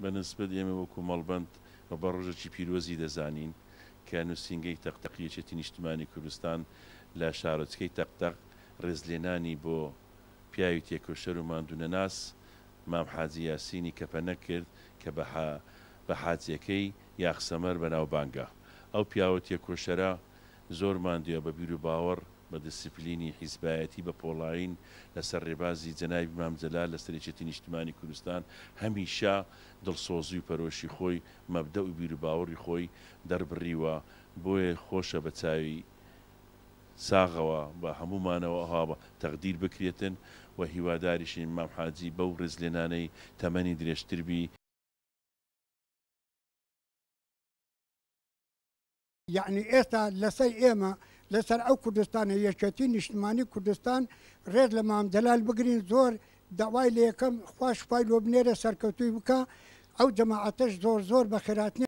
بەنسبەت ئێمە وەکو مەڵبەند بە ڕۆژێکی پیرۆزی دەزانین کە نووسینگەی تەقتەقیەتی نیشتمانی کوردستان لە شارۆچکەی تەقتەق ڕێزلێنانی بۆ پیاوی تێکۆشەر و ماندوونەناس مام حاجی یاسینی کەپەنە کرد کە بە حاجیەکەی یاخسەمەر بەناوبانگە. ئەو پیاوە تێکۆشەرە زۆر ماندووە بە بیر و باوەڕ بە دسیپلینی حیزبایەتی بە پۆڵاین لەسەر ڕێبازی جەنابی مام جەلال لە سەرکێتی نیشتمانی کوردستان هەمیشە دڵسۆزی و پەرۆشی خۆی مەبدە و بیر و باوەڕی خۆی دەربڕیوە بۆیە خۆشە بە چاوی ساغەوە بە هەمومانەوە هاوە تەقدیر بکرێتن و هیواداریشین مام حاجی بەو ڕێزلێنانەی تەمەنی درێژتربی. یعنی ئێستا لەسەر ئێمە لەسەر ئەو کوردستانە یەکێتی نیشتمانی کوردستان ڕێز لە مام جەلال بگرین زۆر داوای لە یەکەم خوا شفای لۆ بنێرە سەرکەوتووی بکە ئەو جەماعەتەش زۆر بە خێراتنی